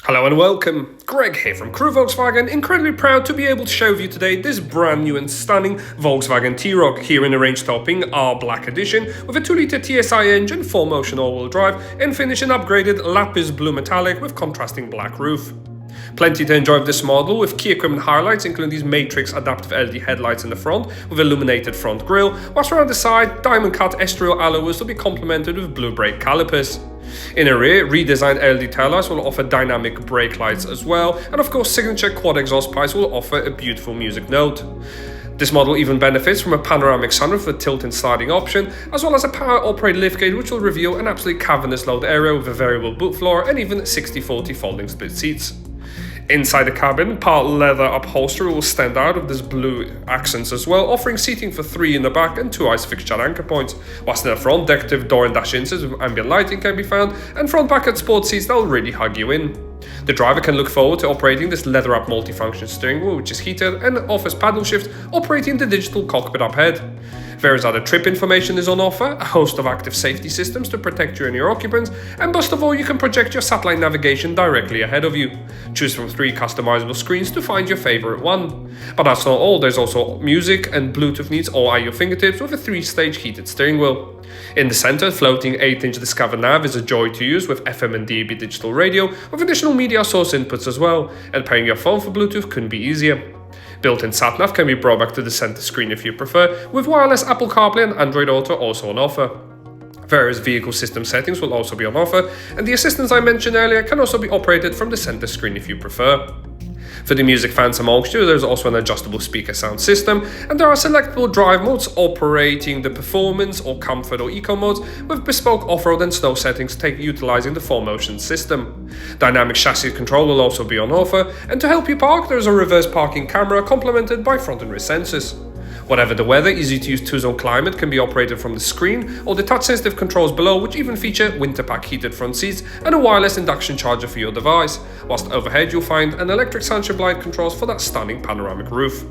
Hello and welcome, Greg here from Crewe Volkswagen, incredibly proud to be able to show you today this brand new and stunning Volkswagen T-Roc, here in a range-topping R Black edition with a 2-litre TSI engine, 4Motion all-wheel drive and finish in upgraded Lapiz blue metallic with contrasting black roof. Plenty to enjoy with this model, with key equipment highlights including these matrix adaptive LED headlights in the front with illuminated front grille, whilst around the side diamond cut S-Trail alloy wheels will be complemented with blue brake calipers. In the rear, redesigned LED taillights will offer dynamic brake lights as well, and of course signature quad exhaust pipes will offer a beautiful music note. This model even benefits from a panoramic sunroof with tilt and sliding option, as well as a power operated liftgate which will reveal an absolutely cavernous load area with a variable boot floor and even 60/40 folding split seats. Inside the cabin, part leather upholstery will stand out with this blue accents as well, offering seating for 3 in the back and 2 ice fixture anchor points, whilst in the front, decorative door and dash inserts with ambient lighting can be found, and front bucket sport seats that will really hug you in. The driver can look forward to operating this leather-wrapped multifunction steering wheel, which is heated and offers paddle shift, operating the digital cockpit up ahead. Various other trip information is on offer, a host of active safety systems to protect you and your occupants, and best of all, you can project your satellite navigation directly ahead of you. Choose from 3 customizable screens to find your favorite one. But that's not all, there's also music and Bluetooth needs all at your fingertips with a 3-stage heated steering wheel. In the center, floating 8-inch Discover Nav is a joy to use with FM and DAB digital radio with additional media source inputs as well, and pairing your phone for Bluetooth couldn't be easier. Built-in sat-nav can be brought back to the center screen if you prefer, with wireless AppleCarPlay and AndroidAuto also on offer. Various vehicle system settings will also be on offer, and the assistants I mentioned earlier can also be operated from the center screen if you prefer. For the music fans amongst you, there's also an adjustable speaker sound system, and there are selectable drive modes operating the performance or comfort or eco modes, with bespoke off-road and snow settings utilizing the 4Motion system. Dynamic chassis control will also be on offer, and to help you park, there is a reverse parking camera complemented by front and rear sensors. Whatever the weather, easy-to-use 2-zone climate can be operated from the screen or the touch-sensitive controls below, which even feature winter pack heated front seats and a wireless induction charger for your device, whilst overhead you'll find an electric sunshine light controls for that stunning panoramic roof.